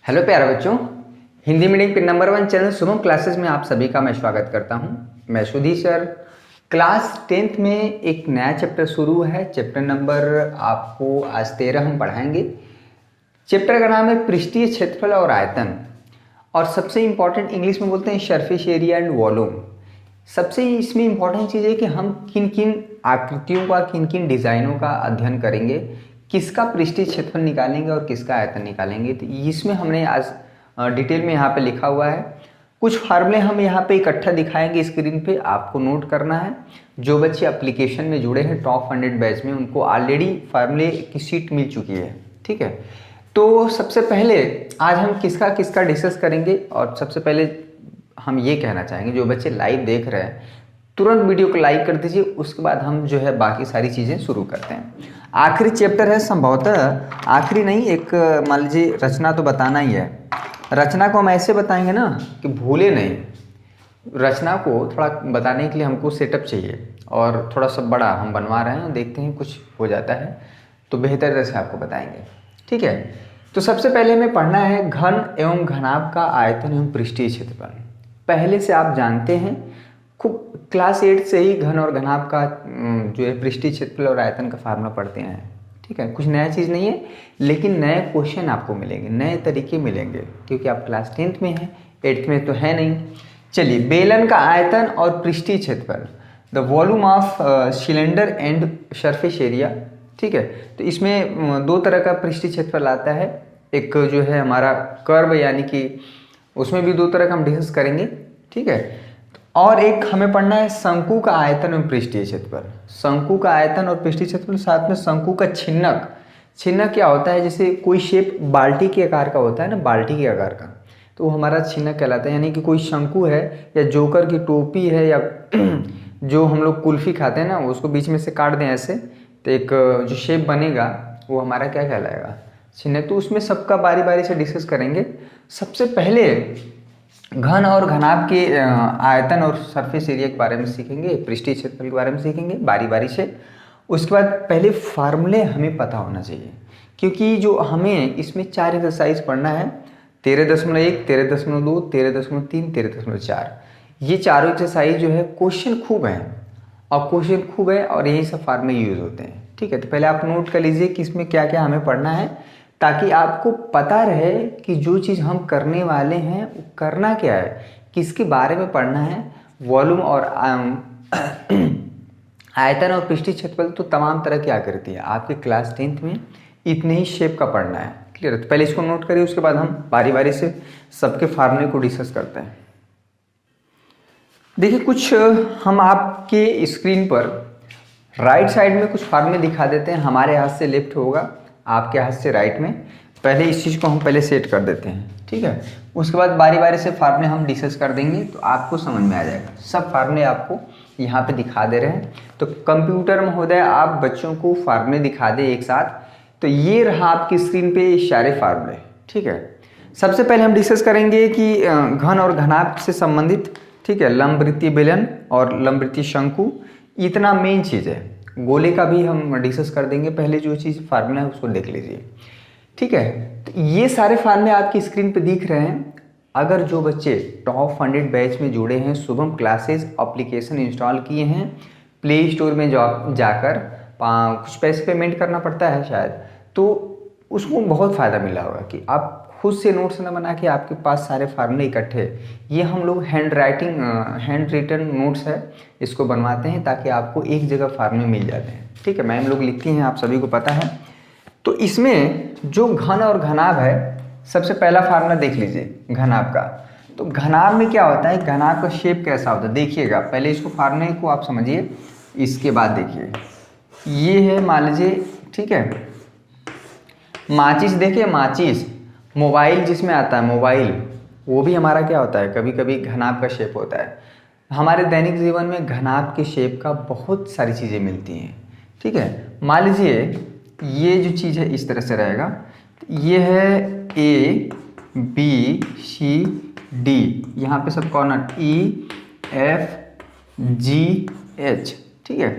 Hello प्यारे बच्चों, Hindi medium के नंबर 1 चैनल शुभम क्लासेस में आप सभी का मैं स्वागत करता हूं। मैं सुधी सर। क्लास 10th में एक नया चैप्टर शुरू है। चैप्टर नंबर आपको आज 13 हम पढ़ाएंगे। चैप्टर का नाम है पृष्ठीय क्षेत्रफल और आयतन, और सबसे इम्पॉर्टेंट इंग्लिश में बोलते हैं सरफेस एरिया एंड वॉल्यूम। सबसे इसमें इम्पॉर्टेंट चीज़ है कि हम किन किन आकृतियों का, किन किन डिज़ाइनों का अध्ययन करेंगे, किसका पृष्ठीय क्षेत्रफल निकालेंगे और किसका आयतन निकालेंगे। तो इसमें हमने आज डिटेल में यहाँ पे लिखा हुआ है। कुछ फार्मूले हम यहाँ पे इकट्ठा दिखाएंगे स्क्रीन पे, आपको नोट करना है। जो बच्चे एप्लीकेशन में जुड़े हैं टॉप 100 बैच में, उनको ऑलरेडी फार्मूले की शीट मिल चुकी है। ठीक है, तो सबसे पहले आज हम किसका किसका डिस्कस करेंगे। और सबसे पहले हम ये कहना चाहेंगे, जो बच्चे लाइव देख रहे हैं तुरंत वीडियो को लाइक कर दीजिए, उसके बाद हम जो है बाकी सारी चीज़ें शुरू करते हैं। आखिरी चैप्टर है, संभवतः आखिरी नहीं, एक मान लीजिए रचना तो बताना ही है। रचना को हम ऐसे बताएंगे ना कि भूले नहीं। रचना को थोड़ा बताने के लिए हमको सेटअप चाहिए, और थोड़ा सा बड़ा हम बनवा रहे हैं, देखते हैं कुछ हो जाता है तो बेहतर तरह से आपको बताएंगे। ठीक है, तो सबसे पहले हमें पढ़ना है घन एवं घनाभ का आयतन एवं पृष्ठीय क्षेत्रफल। पहले से आप जानते हैं, खूब क्लास 8 से ही घन और घनाभ का जो है पृष्ठीय क्षेत्रफल और आयतन का फार्मूला पढ़ते हैं। ठीक है, कुछ नया चीज़ नहीं है, लेकिन नए क्वेश्चन आपको मिलेंगे, नए तरीके मिलेंगे, क्योंकि आप क्लास 10th में हैं, 8th में तो है नहीं। चलिए, बेलन का आयतन और पृष्ठीय क्षेत्रफल, the volume of cylinder and surface area. ठीक है, तो इसमें दो तरह का पृष्ठीय क्षेत्रफल आता है। एक जो है हमारा कर्व, यानी कि उसमें भी दो तरह का हम डिस्कस करेंगे। ठीक है, और एक हमें पढ़ना है शंकु का आयतन एवं पृष्ठीय क्षेत्रफल। शंकु का आयतन और पृष्ठीय क्षेत्रफल, साथ में शंकु का छिन्नक। छिन्नक क्या होता है, जैसे कोई शेप बाल्टी के आकार का होता है ना, बाल्टी के आकार का, तो वो हमारा छिन्नक कहलाता है। यानी कि कोई शंकु है, या जोकर की टोपी है, या जो हम लोग कुल्फी खाते हैं ना, उसको बीच में से काट दें ऐसे, तो एक जो शेप बनेगा वो हमारा क्या कहलाएगा, छिन्नक। तो उसमें सबका बारी बारी से डिस्कस करेंगे। सबसे पहले घन और घनाभ के आयतन और सरफेस एरिया के बारे में सीखेंगे, पृष्ठीय क्षेत्रफल के बारे में सीखेंगे बारी बारी से। उसके बाद पहले फार्मूले हमें पता होना चाहिए, क्योंकि जो हमें इसमें 4 एक्सरसाइज पढ़ना है, 13.1, 13.2, 13.3, 13.4। ये चारों एक्सरसाइज जो है क्वेश्चन खूब हैं, और क्वेश्चन खूब है, और यही सब फार्मूले यूज होते हैं। ठीक है, तो पहले आप नोट कर लीजिए कि इसमें क्या क्या हमें पढ़ना है, ताकि आपको पता रहे कि जो चीज़ हम करने वाले हैं वो करना क्या है, किसके बारे में पढ़ना है। वॉल्यूम और आयतन और पृष्ठीय क्षेत्रफल तो तमाम तरह की आकृति है, आपके क्लास 10th में इतने ही शेप का पढ़ना है। क्लियर है, तो पहले इसको नोट करिए, उसके बाद हम बारी बारी से सबके फार्मूले को डिस्कस करते हैं। देखिए, कुछ हम आपके स्क्रीन पर राइट साइड में कुछ फार्मूले दिखा देते हैं। हमारे हाथ से लेफ्ट होगा, आपके हाथ से राइट में। पहले इस चीज़ को हम पहले सेट कर देते हैं। ठीक है, उसके बाद बारी बारी से फार्मूले हम डिस्कस कर देंगे, तो आपको समझ में आ जाएगा। सब फार्मूले आपको यहाँ पे दिखा दे रहे हैं, तो कंप्यूटर महोदय आप बच्चों को फार्मूले दिखा दे एक साथ। तो ये रहा आपकी स्क्रीन पे सारे फार्मूले। ठीक है, सबसे पहले हम डिस्कस करेंगे कि घन और घनाभ से संबंधित, ठीक है, लंबवृत्तीय बेलन और लंबवृत्तीय शंकु, इतना मेन चीज़ है। गोले का भी हम डिस्कस कर देंगे, पहले जो चीज़ फार्मूला है उसको देख लीजिए। ठीक है, तो ये सारे फार्मूले आपकी स्क्रीन पे दिख रहे हैं। अगर जो बच्चे टॉप 100 बैच में जुड़े हैं, शुभम क्लासेस एप्लीकेशन इंस्टॉल किए हैं, प्ले स्टोर में जाकर कुछ पैसे पेमेंट करना पड़ता है शायद, तो उसको बहुत फ़ायदा मिला होगा कि आप खुद से नोट्स न बना के आपके पास सारे फार्मूले इकट्ठे। ये हम लोग हैंड रिटन नोट्स है, इसको बनवाते हैं ताकि आपको एक जगह फार्मूले मिल जाते हैं। ठीक है, मैम लोग लिखती हैं, आप सभी को पता है। तो इसमें जो घन और घनाभ है, सबसे पहला फार्मूला देख लीजिए घनाभ का। तो घनाभ में क्या होता है, घनाभ का शेप कैसा होता है देखिएगा। पहले इसको फार्मूले को आप समझिए, इसके बाद देखिए। ये है मान लीजिए, ठीक है, माचिस। देखिए माचिस, मोबाइल जिसमें आता है मोबाइल, वो भी हमारा क्या होता है, कभी कभी घनाभ का शेप होता है। हमारे दैनिक जीवन में घनाभ के शेप का बहुत सारी चीज़ें मिलती हैं। ठीक है, मान लीजिए ये जो चीज़ है इस तरह से रहेगा, ये है A B C D, यहाँ पे सब corner E F G H। ठीक है,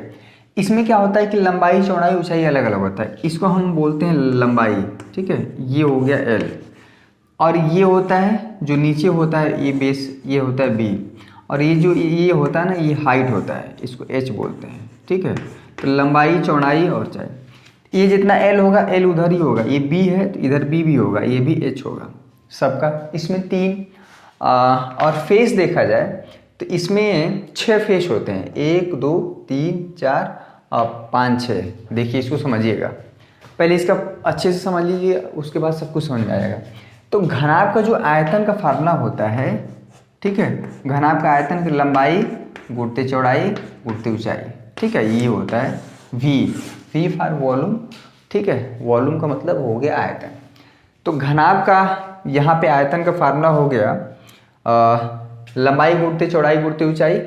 इसमें क्या होता है कि लंबाई चौड़ाई ऊंचाई अलग अलग होता है, इसको हम बोलते हैं लंबाई। ठीक है, ये हो गया L। और ये होता है जो नीचे होता है ये बेस, ये होता है बी, और ये जो ये होता है ना ये हाइट होता है, इसको एच बोलते हैं। ठीक है, तो लंबाई चौड़ाई और ऊंचाई, ये जितना एल होगा एल उधर ही होगा, ये बी है तो इधर बी भी होगा, ये भी एच होगा सबका। इसमें 3 और फेस देखा जाए तो इसमें 6 फेस होते हैं, 1 2 3 4 और 5 6। देखिए इसको समझिएगा, पहले इसका अच्छे से समझ लीजिए, उसके बाद सब कुछ समझ में आएगा। तो घनाभ का जो आयतन का फार्मूला होता है, ठीक है, घनाभ का आयतन की लंबाई गुणित चौड़ाई गुणित ऊंचाई, ठीक है, ये होता है वी फॉर वॉल्यूम। ठीक है, वॉल्यूम का मतलब हो गया आयतन। तो घनाभ का यहाँ पे आयतन का फार्मूला हो गया लंबाई गुणित चौड़ाई गुणित ऊंचाई,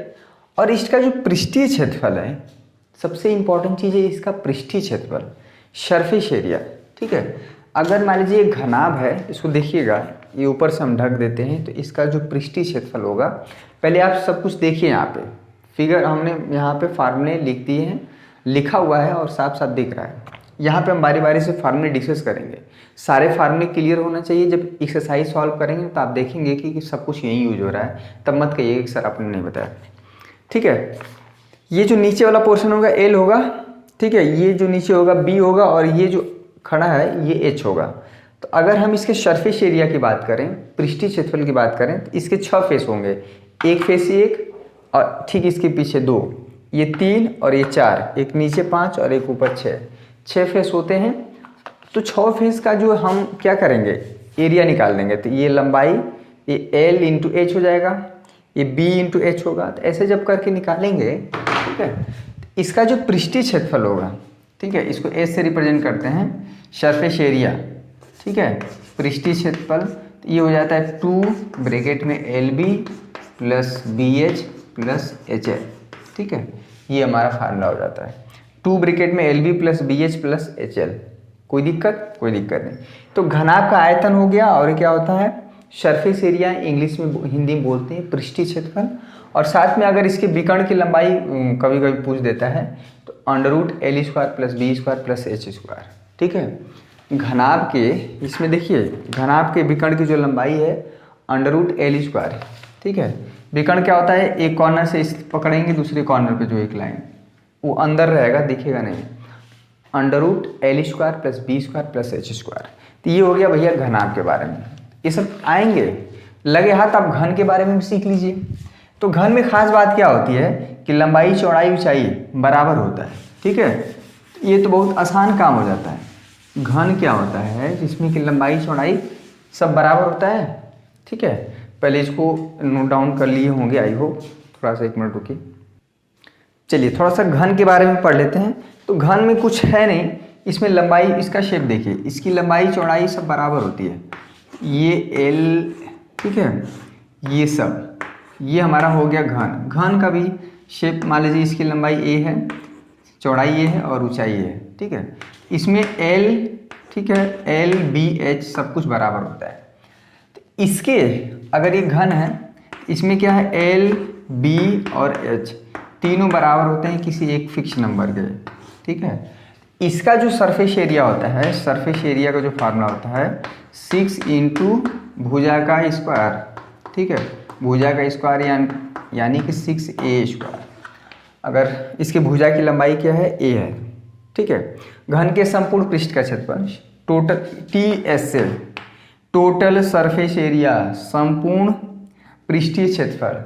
और इसका जो पृष्ठीय क्षेत्रफल है, सबसे इम्पॉर्टेंट चीज़ है इसका पृष्ठीय क्षेत्रफल, सरफेस एरिया। ठीक है, अगर मान लीजिए घनाभ है, इसको देखिएगा, ये ऊपर से हम ढक देते हैं, तो इसका जो पृष्ठीय क्षेत्रफल होगा, पहले आप सब कुछ देखिए, यहाँ पे फिगर हमने यहाँ पे फार्मूले लिख दिए हैं, लिखा हुआ है और साफ साफ दिख रहा है। यहाँ पे हम बारी बारी से फार्मूले डिस्कस करेंगे, सारे फार्मूले क्लियर होना चाहिए। जब एक्सरसाइज सॉल्व करेंगे तो आप देखेंगे कि सब कुछ यही यूज हो रहा है, तब मत कहिए कि सर आपने नहीं बताया। ठीक है, ये जो नीचे वाला पोर्शन होगा एल होगा, ठीक है, ये जो नीचे होगा बी होगा, और ये जो खड़ा है ये एच होगा। तो अगर हम इसके सरफेस एरिया की बात करें, पृष्ठीय क्षेत्रफल की बात करें, तो इसके 6 फेस होंगे, एक फेस 1 और ठीक इसके पीछे 2, ये 3 और ये 4, एक नीचे 5 और एक ऊपर 6 फेस होते हैं। तो 6 फेस का जो हम क्या करेंगे, एरिया निकाल देंगे। तो ये लंबाई ये एल इंटू एच हो जाएगा, ये बी इंटू एच होगा। तो ऐसे जब करके निकालेंगे, ठीक है, इसका जो पृष्ठीय क्षेत्रफल होगा, ठीक है, इसको एच से रिप्रेजेंट करते हैं, सरफेस एरिया, ठीक है, पृष्ठीय क्षेत्रफल, तो ये हो जाता है 2 ब्रैकेट में L B plus B H plus H L. ठीक है, ये हमारा फार्मूला हो जाता है, 2 ब्रैकेट में L B plus B H plus H L. कोई दिक्कत? कोई दिक्कत नहीं। तो घनाभ का आयतन हो गया, और क्या होता है, सरफेस एरिया, इंग्लिश में हिंदी में बोलते हैं पृष्ठीय क्षेत्रफल। और साथ में अगर इसके विकर्ण की लंबाई कभी कभी पूछ देता है, तो √L² plus B² plus H²। ठीक है, घनाभ के इसमें देखिए, घनाभ के विकर्ण की जो लंबाई है √L²। ठीक है, विकर्ण क्या होता है, एक कॉर्नर से इस पकड़ेंगे, दूसरे कॉर्नर पे जो एक लाइन वो अंदर रहेगा, दिखेगा नहीं, √L² plus B² plus H²। तो ये हो गया भैया घनाभ के बारे में। ये सब आएंगे, लगे हाथ आप घन के बारे में भी सीख लीजिए। तो घन में खास बात क्या होती है कि लंबाई चौड़ाई ऊंचाई बराबर होता है। ठीक है, ये तो बहुत आसान काम हो जाता है। घन क्या होता है, जिसमें कि लंबाई चौड़ाई सब बराबर होता है। ठीक है, पहले इसको नोट डाउन कर लिए होंगे, आई होप। थोड़ा सा 1 मिनट रुकिए, चलिए थोड़ा सा घन के बारे में पढ़ लेते हैं। तो घन में कुछ है नहीं, इसमें लंबाई, इसका शेप देखिए, इसकी लंबाई चौड़ाई सब बराबर होती है। ये एल, ठीक है, ये सब, ये हमारा हो गया घन। घन का भी शेप मान लीजिए, इसकी लंबाई ए है, चौड़ाई ये है और ऊंचाई ये है। ठीक है, इसमें एल, ठीक है, एल बी एच सब कुछ बराबर होता है। तो इसके अगर ये घन है, इसमें क्या है, एल बी और एच तीनों बराबर होते हैं किसी एक फिक्स नंबर के। ठीक है, इसका जो सरफेस एरिया होता है, सरफेस एरिया का जो फार्मूला होता है 6 इंटू भुजा का स्क्वायर। ठीक है, भुजा का स्क्वायर यानी कि 6a²। अगर इसकी भुजा की लंबाई क्या है, a है। ठीक है, घन के संपूर्ण पृष्ठ का क्षेत्रफल total TSL, total surface area, संपूर्ण पृष्ठीय क्षेत्रफल,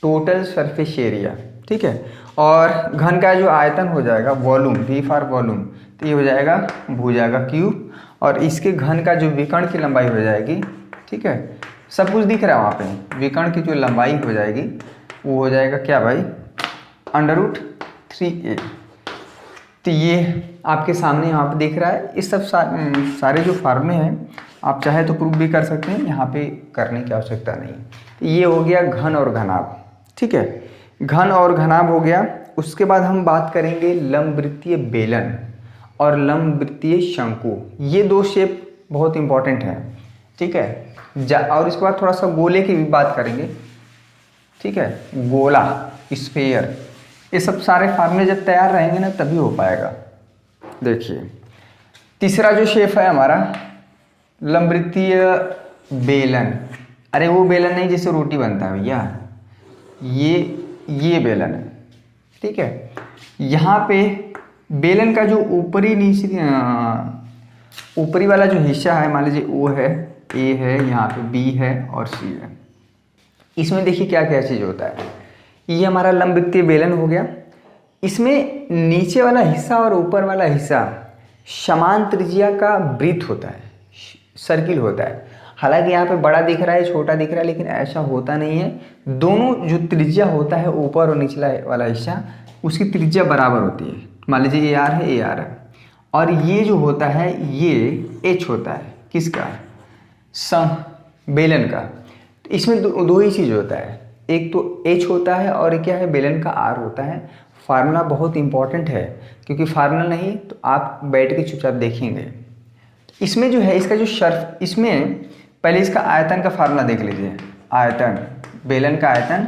टोटल सरफेस एरिया। ठीक है, और घन का जो आयतन हो जाएगा, वॉल्यूम, V फॉर वॉल्यूम, तो ये हो जाएगा भुजा का क्यूब, और इसके घन का जो विकर्ण की लंबाई हो जाएगी, ठीक है, सब कुछ दिख रहा है वहाँ पे, विकर्ण की जो लंबाई हो जाएगी वो हो जाएगा क्या भाई, √3a। तो ये आपके सामने यहाँ पे दिख रहा है। इस सब सारे जो फार्मूले हैं आप चाहे तो प्रूव भी कर सकते हैं, यहाँ पे करने की आवश्यकता नहीं। तो ये हो गया घन और घनाभ। ठीक है, घन और घनाभ हो गया। उसके बाद हम बात करेंगे लंबवृत्तीय बेलन और लंबवृत्तीय शंकु। ये 2 शेप बहुत इंपॉर्टेंट है। ठीक है, और इसके बाद थोड़ा सा गोले की भी बात करेंगे। ठीक है, गोला, स्फीयर, ये सब सारे फार्मूले जब तैयार रहेंगे ना तभी हो पाएगा। देखिए तीसरा जो शेप है हमारा लंबवृत्तीय बेलन, अरे वो बेलन नहीं जिससे रोटी बनता है भैया, ये बेलन है, ठीक है। यहाँ पे बेलन का जो ऊपरी वाला जो हिस्सा है, मान लीजिए ओ है, ए है, यहाँ पे बी है और सी है। इसमें देखिए क्या क्या चीज़ होता है। ये हमारा लंबवृत्तीय बेलन हो गया। इसमें नीचे वाला हिस्सा और ऊपर वाला हिस्सा समान त्रिज्या का वृत्त होता है, सर्किल होता है। हालांकि यहाँ पे बड़ा दिख रहा है, छोटा दिख रहा है, लेकिन ऐसा होता नहीं है। दोनों जो त्रिज्या होता है ऊपर और निचला वाला हिस्सा, उसकी त्रिज्या बराबर होती है। मान लीजिए ए आर है, ए आर है, और ये जो होता है ये एच होता है, किसका, बेलन का। तो इसमें दो ही चीज़ होता है, एक तो एच होता है और क्या है, बेलन का आर होता है। फार्मूला बहुत इंपॉर्टेंट है, क्योंकि फार्मूला नहीं तो आप बैठ के चुपचाप देखेंगे। इसमें जो है इसका जो शर्फ, इसमें पहले इसका आयतन का फार्मूला देख लीजिए। आयतन, बेलन का आयतन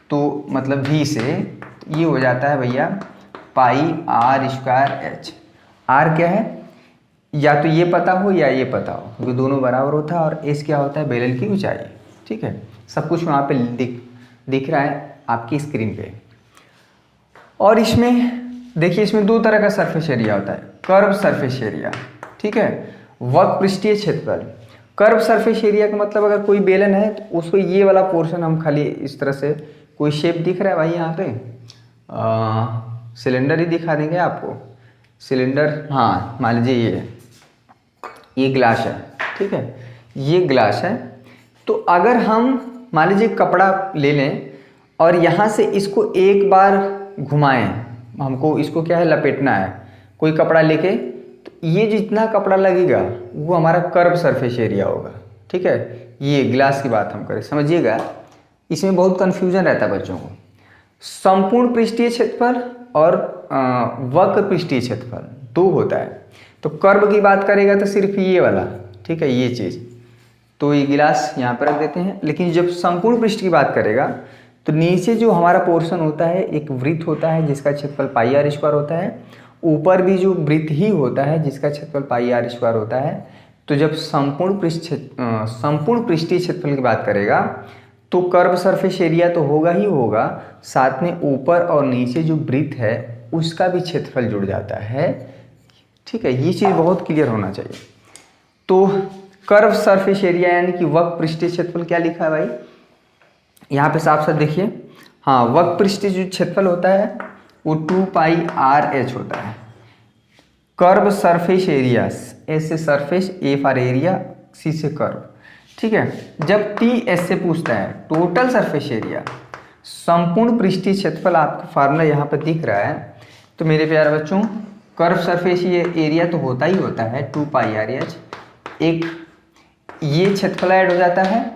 तो मतलब v से ये हो जाता है भैया पाई आर स्क्वायर एच। आर क्या है, या तो ये पता हो या ये पता हो, क्योंकि दोनों बराबर होता है। और एच क्या होता है, बेलन की ऊंचाई, ठीक है। सब कुछ वहाँ पे दिख रहा है आपकी स्क्रीन पे। और इसमें देखिए, इसमें दो तरह का सरफेस एरिया होता है, कर्व सरफेस एरिया, ठीक है, वक्र पृष्ठीय क्षेत्रफल। कर्व सरफेस एरिया का मतलब अगर कोई बेलन है तो उसको ये वाला पोर्शन हम खाली इस तरह से, कोई शेप दिख रहा है भाई यहाँ पे, सिलेंडर ही दिखा देंगे आपको, सिलेंडर, हाँ मान लीजिए ये ग्लास है, ठीक है, ये ग्लास है। तो अगर हम मान लीजिए कपड़ा ले लें और यहाँ से इसको एक बार घुमाएं, हमको इसको क्या है, लपेटना है कोई कपड़ा लेके, तो ये जितना कपड़ा लगेगा वो हमारा कर्व सरफेस एरिया होगा, ठीक है। ये ग्लास की बात हम करें, समझिएगा, इसमें बहुत कन्फ्यूजन रहता है बच्चों को। संपूर्ण पृष्ठीय क्षेत्रफल और वक्र पृष्ठीय क्षेत्रफल दो होता है। तो कर्व की बात करेगा तो सिर्फ ये वाला, ठीक है, ये चीज़। तो ये गिलास यहाँ पर रख देते हैं। लेकिन जब संपूर्ण पृष्ठ की बात करेगा तो नीचे जो हमारा पोर्शन होता है एक वृत्त होता है जिसका क्षेत्रफल पाई आर स्क्वायर होता है, ऊपर भी जो वृत्त ही होता है जिसका क्षेत्रफल पाई आर स्क्वायर होता है। तो जब संपूर्ण पृष्ठीय क्षेत्रफल की बात करेगा तो कर्व सरफेस एरिया तो होगा ही होगा, साथ में ऊपर और नीचे जो वृत्त है उसका भी क्षेत्रफल जुड़ जाता है, ठीक है। ये चीज़ बहुत क्लियर होना चाहिए। तो कर्व सरफेस एरिया यानी कि वक्र पृष्ठीय क्षेत्रफल क्या लिखा है भाई, यहाँ पे साफ साफ देखिए, हाँ, वक्र पृष्ठीय जो क्षेत्रफल होता है वो 2 पाई आर एच होता है। कर्व सरफेस एरिया, एस से सरफेस, ए फॉर एरिया, सी से कर्व, ठीक है। जब टी एस से पूछता है टोटल सरफेस एरिया, संपूर्ण पृष्ठीय क्षेत्रफल, आपका फार्मूला यहाँ पर दिख रहा है। तो मेरे प्यारे बच्चों, कर्व सरफेस एरिया तो होता ही होता है 2 पाई आर एच, एक ये क्षेत्रफल ऐड हो जाता है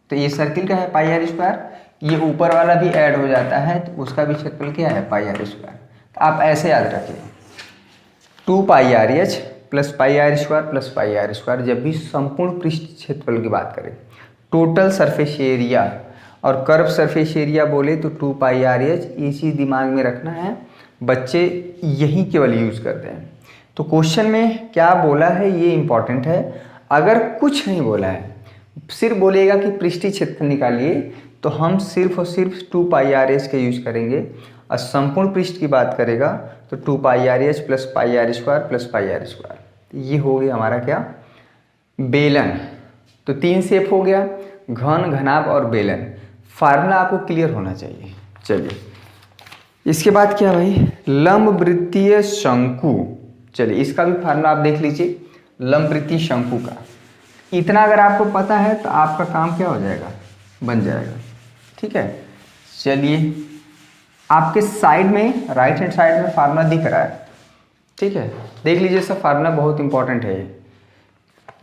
तो ये सर्किल का है पाई आर स्क्वायर, ये ऊपर वाला भी ऐड हो जाता है तो उसका भी क्षेत्रफल क्या है, पाई आर स्क्वायर। तो आप ऐसे याद रखिए, 2 pi R H plus pi are square plus pi are square. जब भी संपूर्ण पृष्ठ क्षेत्रफल की बात करें, टोटल सरफेस एरिया और कर्व सरफेस एरिया बोले तो 2 पाई आर एच, ये चीज़ दिमाग में रखना है, बच्चे यही केवल यूज़ करते हैं। तो क्वेश्चन में क्या बोला है ये इंपॉर्टेंट है। अगर कुछ नहीं बोला है, सिर्फ बोलेगा कि पृष्ठीय क्षेत्रफल निकालिए, तो हम सिर्फ और सिर्फ 2 पाई आर एच का यूज करेंगे। और संपूर्ण पृष्ठ की बात करेगा तो 2 pi R H plus pi are square plus pi are square. ये हो गया हमारा क्या, बेलन। तो 3 शेप हो गया, घन, घनाभ और बेलन। फार्मूला आपको क्लियर होना चाहिए। चलिए इसके बाद क्या भाई, लंब वृत्तीय शंकु। चलिए इसका भी फार्मूला आप देख लीजिए, लंब वृत्तीय शंकु का। इतना अगर आपको पता है तो आपका काम क्या हो जाएगा, बन जाएगा, ठीक है। चलिए आपके साइड में, राइट हैंड साइड में फार्मूला दिख रहा है, ठीक है, देख लीजिए। सब फार्मूला बहुत इंपॉर्टेंट है।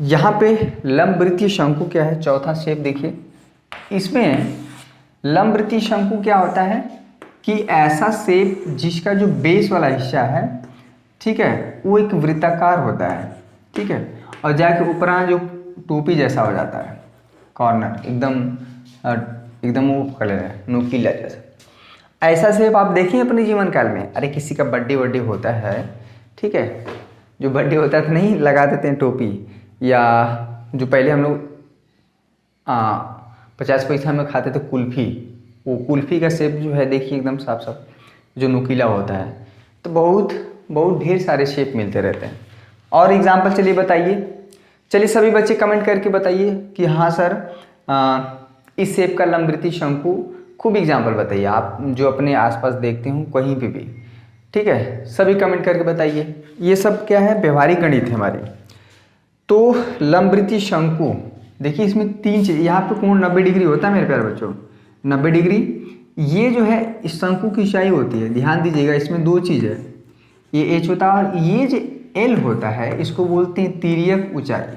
यहाँ पे लंब वृत्तीय शंकु क्या है, चौथा शेप देखिए। इसमें लंब वृत्तीय शंकु क्या होता है कि ऐसा शेप जिसका जो बेस वाला हिस्सा है, ठीक है, वो एक वृत्ताकार होता है, ठीक है, और जाके ऊपरा जो टोपी जैसा हो जाता है, कॉर्नर एकदम वो पकड़ रहा है, नुकीला जैसा। ऐसा शेप आप देखिए अपने जीवन काल में। अरे किसी का बर्थडे होता है, ठीक है, जो बर्थडे होता है तो नहीं लगा देते हैं टोपी, या जो पहले हम लोग 50 पैसा में खाते थे कुल्फ़ी, वो कुल्फ़ी का शेप जो है देखिए एकदम साफ साफ जो नुकीला होता है। तो बहुत बहुत ढेर सारे शेप मिलते रहते हैं। और एग्जाम्पल चलिए बताइए, चलिए सभी बच्चे कमेंट करके बताइए कि हाँ सर इस शेप का लंबवृत्तीय शंकु, खूब एग्जाम्पल बताइए आप जो अपने आसपास देखते हो कहीं पे भी, ठीक है, सभी कमेंट करके बताइए। ये सब क्या है, व्यवहारिक गणित है हमारी। तो लंबवृत्तीय शंकु देखिए, इसमें 3 चीज़, यहाँ पे कोण 90 डिग्री होता है मेरे प्यारे बच्चों, 90 डिग्री। ये जो है इस शंकु की ऊंचाई होती है, ध्यान दीजिएगा इसमें 2 चीज़ है, ये h होता है और ये जो l होता है इसको बोलते हैं तिर्यक ऊंचाई,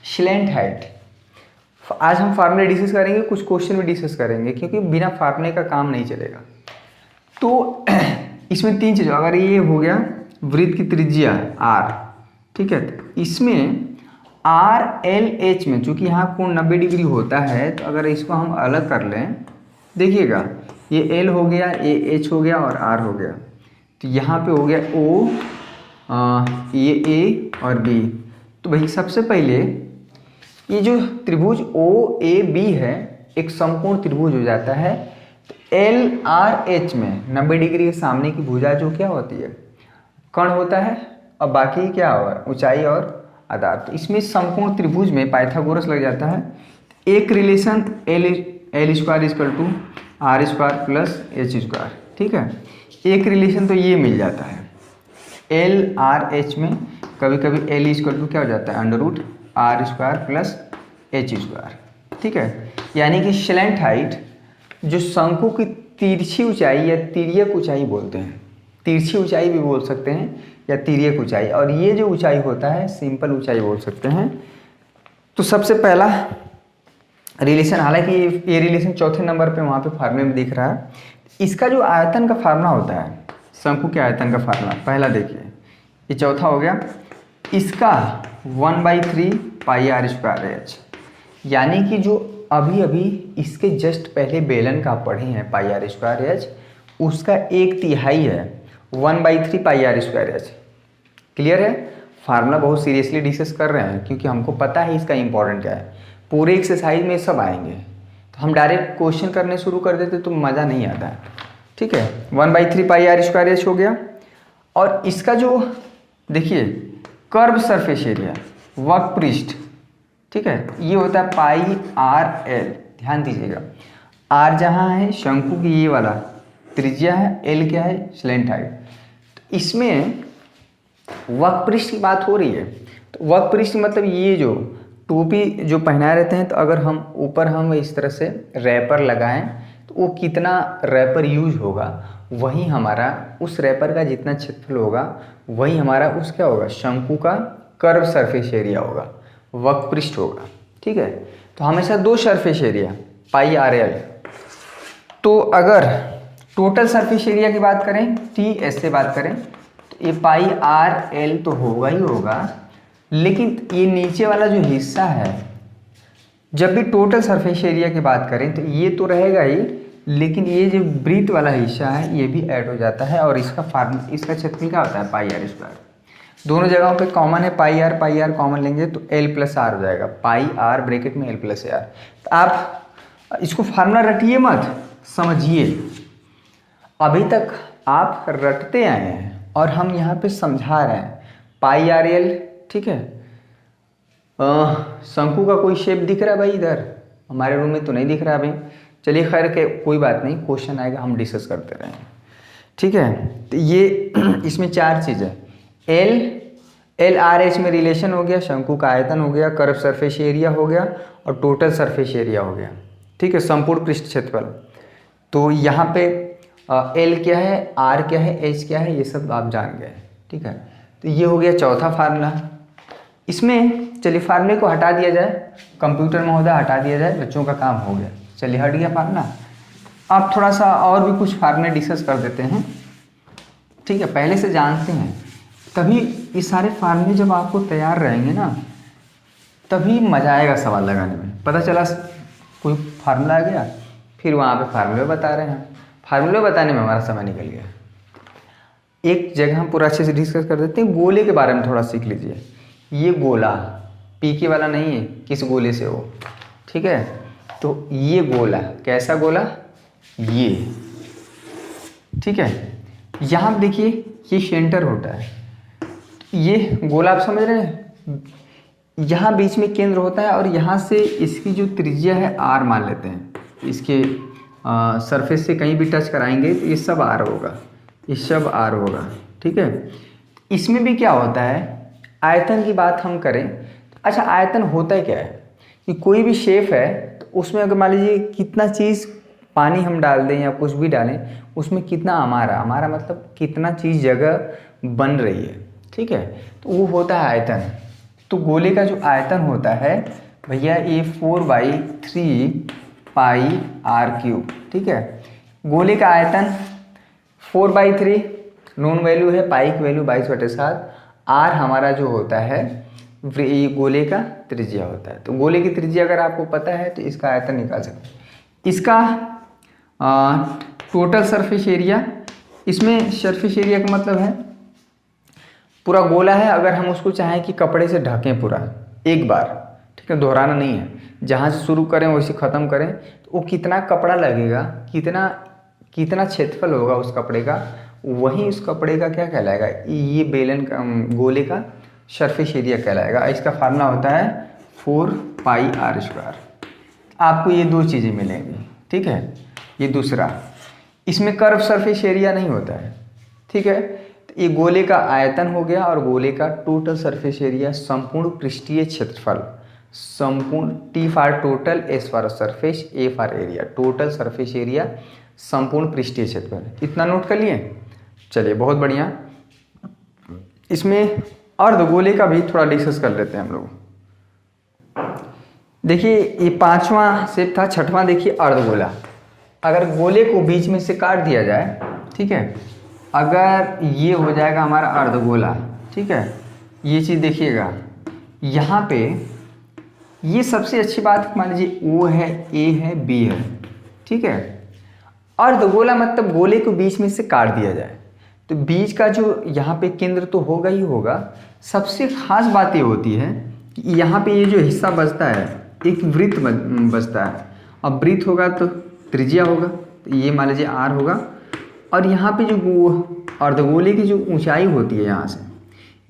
स्लैंट हाइट। आज हम फार्मूले डिस्कस करेंगे, कुछ क्वेश्चन भी डिस्कस करेंगे, क्योंकि बिना फार्मूले का काम नहीं चलेगा। तो इसमें 3 चीज़, अगर ये हो गया वृत्त की त्रिज्या r, ठीक है, तो इसमें आर एल एच में चूँकि यहाँ कोण 90 डिग्री होता है, तो अगर इसको हम अलग कर लें, देखिएगा ये एल हो गया, ये एच हो गया और आर हो गया, तो यहाँ पे हो गया ओ, ये ए और बी। तो भाई सबसे पहले ये जो त्रिभुज ओ ए बी है एक समकोण त्रिभुज हो जाता है। तो एल आर एच में 90 डिग्री के सामने की भुजा जो क्या होती है, कर्ण होता है, और बाकी क्या होगा, ऊंचाई और आधार। तो इसमें समकोण त्रिभुज में पाइथागोरस लग जाता है। एक relation L square equal to R square plus H square, ठीक है, एक रिलेशन तो ये मिल जाता है। एल आर एच में कभी कभी एल इक्वल टू क्या हो जाता है, under root R square plus H square, ठीक है। यानी कि स्लैंट हाइट जो शंकु की तिरछी ऊंचाई या तिर्यक ऊंचाई बोलते हैं, तिरछी ऊंचाई भी बोल सकते हैं या तिर्यक ऊंचाई, और ये जो ऊंचाई होता है सिंपल ऊंचाई बोल सकते हैं। तो सबसे पहला रिलेशन, हालांकि ये रिलेशन चौथे नंबर पे वहाँ पे फार्मूले में दिख रहा है। इसका जो आयतन का फार्मूला होता है, शंकु के आयतन का फार्मूला, पहला देखिए, ये चौथा हो गया, इसका 1/3 पाई आर स्क्वायर एच, यानी कि जो अभी अभी इसके जस्ट पहले बेलन का पढ़े हैं पाई आर स्क्वायर एच, उसका 1/3 है 1/3 पाई आर स्क्वायर एच। क्लियर है, फार्मूला बहुत सीरियसली डिस्कस कर रहे हैं क्योंकि हमको पता है इसका इंपॉर्टेंट क्या है। पूरे एक्सरसाइज में सब आएंगे, तो हम डायरेक्ट क्वेश्चन करने शुरू कर देते तो मज़ा नहीं आता है, ठीक है। 1/3 पाई आर स्क्वायर एच हो गया। और इसका जो देखिए कर्व सरफेस एरिया, वक्र पृष्ठ, ठीक है, ये होता है पाई आर एल। ध्यान दीजिएगा, आर जहाँ है शंकु की ये वाला त्रिज्या है, एल क्या है, स्लैंट हाइट। तो इसमें वक्र पृष्ठ की बात हो रही है, तो वक्र पृष्ठ मतलब ये जो टोपी जो पहनाए रहते हैं, तो अगर हम ऊपर हम इस तरह से रैपर लगाएं तो वो कितना रैपर यूज होगा, वही हमारा उस रैपर का जितना क्षेत्रफल होगा वही हमारा उस क्या होगा, शंकु का कर्व सरफेस एरिया होगा, वक्र पृष्ठ होगा, ठीक है। तो हमेशा 2 surface area pi R L. तो अगर टोटल सरफेस एरिया की बात करें, टी एस से बात करें, तो ये पाई आर एल तो होगा ही होगा, लेकिन ये नीचे वाला जो हिस्सा है, जब भी टोटल सरफेस एरिया की बात करें तो ये तो रहेगा ही, लेकिन ये जो वृत्त वाला हिस्सा है ये भी ऐड हो जाता है, और इसका क्षेत्रफल क्या होता है, पाई आर स्क्वायर। दोनों जगहों पे कॉमन है, पाई आर कॉमन लेंगे तो एल प्लस आर हो जाएगा, पाई आर ब्रैकेट में एल प्लस आर। तो आप इसको फार्मूला रटिए मत, समझिए। अभी तक आप रटते आए हैं और हम यहाँ पे समझा रहे हैं पाई आर एल, ठीक है। शंकु का कोई शेप दिख रहा है भाई, इधर हमारे रूम में तो नहीं दिख रहा अभी। चलिए खैर के कोई बात नहीं, क्वेश्चन आएगा हम डिस्कस करते रहेंगे, ठीक है। तो ये इसमें 4 चीज़ें, एल आर एच में रिलेशन हो गया, शंकु का आयतन हो गया, कर्व सरफेस एरिया हो गया और टोटल सरफेस एरिया हो गया, ठीक है, संपूर्ण पृष्ठ क्षेत्रफल। तो यहाँ पे एल क्या है, आर क्या है, एच क्या है, ये सब आप जान गए, ठीक है। तो ये हो गया चौथा फार्मूला। इसमें चलिए फार्मूले को हटा दिया जाए, कंप्यूटर महोदय हटा दिया जाए, बच्चों का काम हो गया। चलिए हट गया फार्मूला। अब थोड़ा सा और भी कुछ फार्मूले डिस्कस कर देते हैं, ठीक है, पहले से जानते हैं, तभी ये सारे फार्मूले जब आपको तैयार रहेंगे ना, तभी मज़ा आएगा सवाल लगाने में। पता चला कोई फार्मूला आ गया, फिर वहाँ पे फार्मूले बता रहे हैं, फार्मूले बताने में हमारा समय निकल गया। एक जगह हम पूरा अच्छे से डिस्कस कर देते हैं, गोले के बारे में थोड़ा सीख लीजिए। ये गोला पीके वाला नहीं है, किस गोले से हो, ठीक है। तो ये गोला, कैसा गोला, ये, ठीक है। यहाँ पे देखिए ये सेंटर होता है, ये गोला आप समझ रहे हैं, यहाँ बीच में केंद्र होता है और यहाँ से इसकी जो त्रिज्या है r मान लेते हैं, इसके सरफेस से कहीं भी टच कराएंगे तो ये सब r होगा, ये सब r होगा, ठीक है। इसमें भी क्या होता है, आयतन की बात हम करें, अच्छा आयतन होता है क्या है कि कोई भी शेप है तो उसमें अगर मान लीजिए कितना चीज़ पानी हम डाल दें या कुछ भी डालें, उसमें कितना हमारा मतलब कितना चीज़ जगह बन रही है, ठीक है, तो वो होता है आयतन। तो गोले का जो आयतन होता है भैया ये 4/3 पाई आर क्यूब, ठीक है। गोले का आयतन 4/3 नोन वैल्यू है, पाई की वैल्यू 22/7, आर हमारा जो होता है ये गोले का त्रिज्या होता है। तो गोले की त्रिज्या अगर आपको पता है तो इसका आयतन निकाल सकते हैं। इसका टोटल सरफेस एरिया, इसमें सरफेस एरिया का मतलब है पूरा गोला है, अगर हम उसको चाहें कि कपड़े से ढकें पूरा एक बार, ठीक है, दोहराना नहीं है, जहाँ से शुरू करें वैसे ख़त्म करें, तो वो कितना कपड़ा लगेगा, कितना क्षेत्रफल होगा उस कपड़े का, वही उस कपड़े का क्या कहलाएगा, ये बेलन का गोले का सरफेस एरिया कहलाएगा। इसका फार्मूला होता है 4πr²। आपको ये दो चीज़ें मिलेंगी, ठीक है। ये दूसरा, इसमें कर्व सरफेस एरिया नहीं होता है, ठीक है। तो ये गोले का आयतन हो गया और गोले का टोटल सरफेस एरिया, संपूर्ण पृष्ठीय क्षेत्रफल, संपूर्ण, T for total, S for surface, A for area, total surface area, संपूर्ण पृष्ठीय क्षेत्रफल। इतना नोट कर लिए, चलिए बहुत बढ़िया। इसमें अर्धगोले का भी थोड़ा डिस्कस कर लेते हैं हम लोग। देखिए ये 5वां शेप था, 6वां देखिए अर्धगोला। अगर गोले को बीच में से काट दिया जाए, ठीक है, अगर ये हो जाएगा हमारा अर्धगोला, ठीक है, ये चीज़ देखिएगा यहाँ पे, ये सबसे अच्छी बात मान लीजिए O है, A है, B है, ठीक है। अर्धगोला मतलब गोले को बीच में से काट दिया जाए तो बीच का जो यहाँ पे केंद्र तो होगा ही होगा। सबसे खास बात ये होती है कि यहाँ पे ये जो हिस्सा बचता है एक वृत्त बचता है, अब वृत्त होगा तो त्रिज्या होगा, तो ये मान लीजिए r होगा, और यहाँ पे जो अर्धगोले की जो ऊंचाई होती है यहाँ से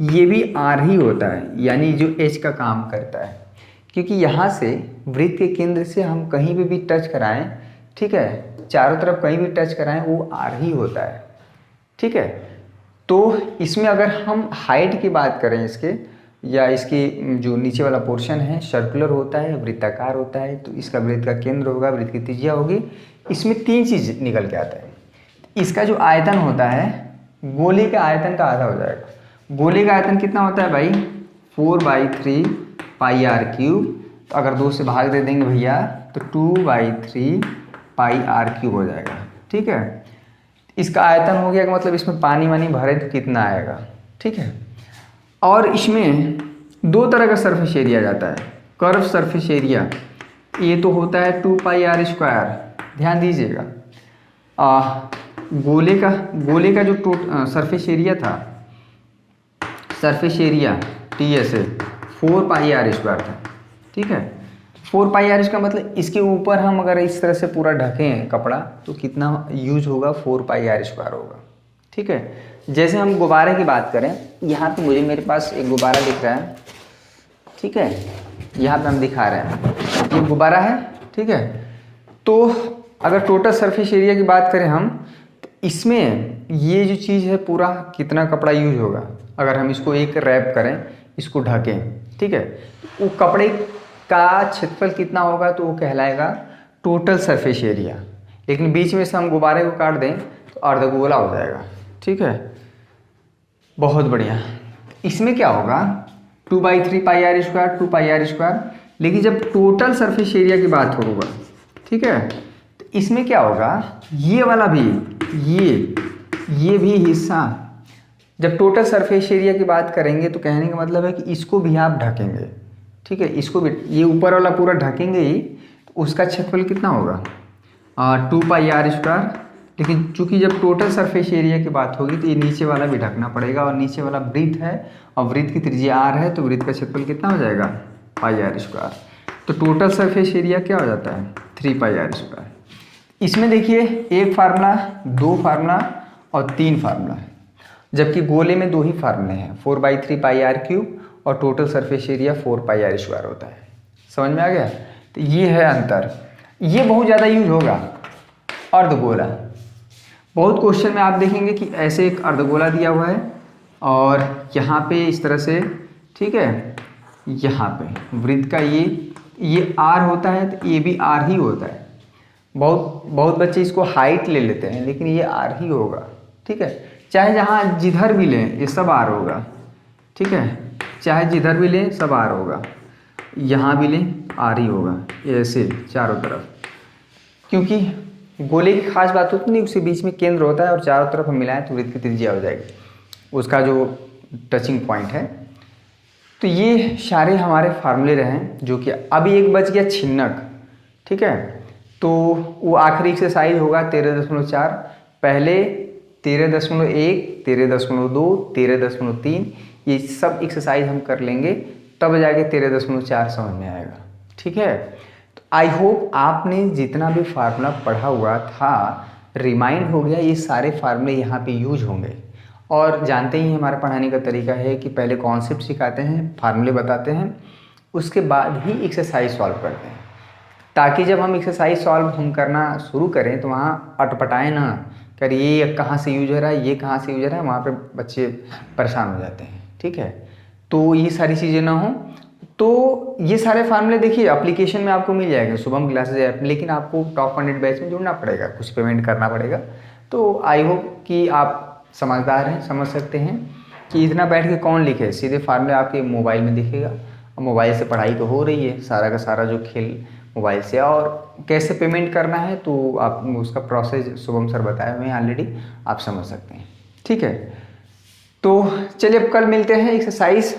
ये भी r ही होता है, यानी जो h का काम करता है, क्योंकि यहाँ से वृत्त के केंद्र से हम कहीं पे भी टच कराएं, ठीक है, चारों तरफ कहीं भी टच कराएं वो r ही होता है, ठीक है। तो इसमें अगर हम हाइट की बात करें इसके, या इसकी जो नीचे वाला पोर्शन है सर्कुलर होता है, वृत्ताकार होता है, तो इसका वृत्त का केंद्र होगा, वृत्त की त्रिज्या होगी। इसमें 3 चीज़ निकल के आता है। इसका जो आयतन होता है गोले के आयतन का आधा हो जाएगा। गोले का आयतन कितना होता है भाई, 4/3 पाई आर क्यूब, तो अगर 2 से भाग दे देंगे भैया तो 2/3 पाई आर क्यूब हो जाएगा, ठीक है। इसका आयतन हो गया कि मतलब इसमें पानी वानी भरे तो कितना आएगा, ठीक है। और इसमें 2 तरह का सरफेस एरिया जाता है, कर्व सरफेस एरिया, ये तो होता है 2πr², ध्यान दीजिएगा। गोले का जो सरफेस एरिया था, सरफेस एरिया TSA 4πr² था, ठीक है। 4πr का मतलब इसके ऊपर हम अगर इस तरह से पूरा ढकें कपड़ा तो कितना यूज होगा, 4πr² होगा, ठीक है। जैसे हम गुब्बारे की बात करें, यहाँ पे मेरे पास एक गुब्बारा दिख रहा है, ठीक है, यहाँ पे हम दिखा रहे हैं ये गुब्बारा है, ठीक है। तो अगर टोटल सरफेस एरिया की बात करें हम, तो इसमें ये जो चीज़ है पूरा कितना कपड़ा यूज होगा, अगर हम इसको एक रैप करें, इसको ढकें, ठीक है, वो कपड़े का क्षेत्रफल कितना होगा तो वो कहलाएगा टोटल सरफेस एरिया। लेकिन बीच में से हम गुब्बारे को काट दें तो अर्धगोला हो जाएगा, ठीक है। बहुत बढ़िया। इसमें क्या होगा 2/3 पाई r², 2πr², लेकिन जब टोटल सरफेस एरिया की बात होगा, ठीक है, तो इसमें क्या होगा, ये वाला भी, ये भी हिस्सा, जब टोटल सरफेस एरिया की बात करेंगे तो कहने का मतलब है कि इसको भी आप ढकेंगे, ठीक है, इसको भी, ये ऊपर वाला पूरा ढकेंगे ही, तो उसका क्षेत्रफल कितना होगा 2πr²। लेकिन चूंकि जब टोटल सरफेस एरिया की बात होगी तो ये नीचे वाला भी ढकना पड़ेगा, और नीचे वाला वृत्त है और वृत्त की त्रिज्या r है, तो वृत्त का क्षेत्रफल कितना हो जाएगा πr²। तो टोटल सरफेस एरिया क्या हो जाता है 3πr²। इसमें देखिए एक फार्मूला, दो फार्मूला और तीन फार्मूला है, जबकि गोले में दो ही फार्मूले हैं, 4/3πr³ और टोटल सरफेस एरिया 4πr² होता है। समझ में आ गया? तो ये है अंतर। ये बहुत ज़्यादा यूज होगा अर्धगोला। बहुत क्वेश्चन में आप देखेंगे कि ऐसे एक अर्धगोला दिया हुआ है और यहाँ पे इस तरह से, ठीक है, यहाँ पे वृत्त का ये आर होता है, तो ये भी आर ही होता है। बहुत बच्चे इसको हाइट ले लेते हैं, लेकिन ये आर ही होगा, ठीक है। चाहे जहाँ जिधर भी लें ये सब आर होगा, ठीक है, चाहे जिधर भी लें सब आर होगा, यहाँ भी लें आर ही होगा, ऐसे चारों तरफ। क्योंकि गोले की खास बात होती नहीं, उसके बीच में केंद्र होता है और चारों तरफ हम मिलाएं तो वृत्त की त्रिज्या हो जाएगी, उसका जो टचिंग पॉइंट है। तो ये सारे हमारे फार्मूले रहे, जो कि अभी एक बच गया छिन्नक, ठीक है। तो वो आखिरी एक्सरसाइज होगा 13.4, पहले 13.1, 13.2, 13.3, ये सब एक्सरसाइज हम कर लेंगे, तब जाके 13.4 समझ में आएगा, ठीक है। तो आई होप आपने जितना भी फार्मूला पढ़ा हुआ था रिमाइंड हो गया, ये सारे फार्मूले यहाँ पे यूज होंगे। और जानते ही हमारा पढ़ाने का तरीका है कि पहले कॉन्सेप्ट सिखाते हैं, फार्मूले बताते हैं, उसके बाद ही एक्सरसाइज सॉल्व करते हैं, ताकि जब हम एक्सरसाइज सॉल्व हम करना शुरू करें तो वहाँ अटपटाएं ना कर, ये कहाँ से यूज हो रहा है, ये कहाँ से यूज हो रहा है, वहाँ पे बच्चे परेशान हो जाते हैं, ठीक है। तो ये सारी चीज़ें ना हो, तो ये सारे फार्मूले देखिए एप्लीकेशन में आपको मिल जाएगा, शुभम क्लासेज ऐप, लेकिन आपको टॉप 100 बैच में जुड़ना पड़ेगा, कुछ पेमेंट करना पड़ेगा। तो आई होप कि आप समझदार हैं, समझ सकते हैं कि इतना बैठ के कौन लिखे, सीधे फार्मूले आपके मोबाइल में दिखेगा, और मोबाइल से पढ़ाई तो हो रही है, सारा का सारा जो खेल मोबाइल से। और कैसे पेमेंट करना है तो आप उसका प्रोसेस शुभम सर बताए हुए हैं ऑलरेडी, आप समझ सकते हैं, ठीक है। तो चलिए अब कल मिलते हैं एक्सरसाइज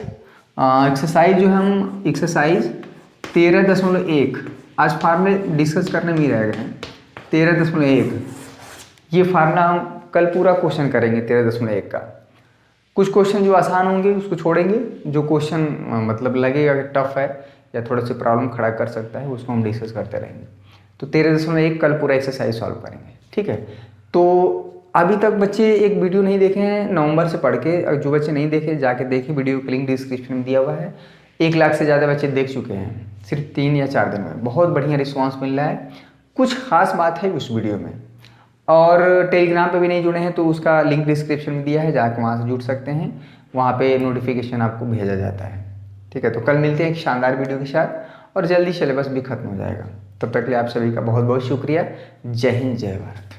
जो हम एक्सरसाइज 13.1 आज फार्मूले डिस्कस करने में ही रह गए हैं। 13.1 ये फार्मूला हम कल पूरा क्वेश्चन करेंगे 13.1 का। कुछ क्वेश्चन जो आसान होंगे उसको छोड़ेंगे, जो क्वेश्चन मतलब लगेगा कि टफ है या थोड़ा सा प्रॉब्लम खड़ा कर सकता है उसको हम डिस्कस करते रहेंगे। तो 13.1 कल पूरा एक्सरसाइज सॉल्व करेंगे, ठीक है। तो अभी तक बच्चे एक वीडियो नहीं देखे हैं नवंबर से पढ़ के, जो बच्चे नहीं देखे जाके देखें, वीडियो का लिंक डिस्क्रिप्शन में दिया हुआ है। 1 लाख से ज़्यादा बच्चे देख चुके हैं सिर्फ 3 या 4 दिन में, बहुत बढ़िया रिस्पॉन्स मिल रहा है। कुछ खास बात है उस वीडियो में, और टेलीग्राम पे भी नहीं जुड़े हैं तो उसका लिंक डिस्क्रिप्शन में दिया है, जाकर वहाँ से जुड़ सकते हैं, वहाँ पे नोटिफिकेशन आपको भेजा जाता है, ठीक है। तो कल मिलते हैं एक शानदार वीडियो के साथ और जल्दी सिलेबस भी खत्म हो जाएगा। तब तक के लिए आप सभी का बहुत बहुत शुक्रिया। जय हिंद, जय भारत।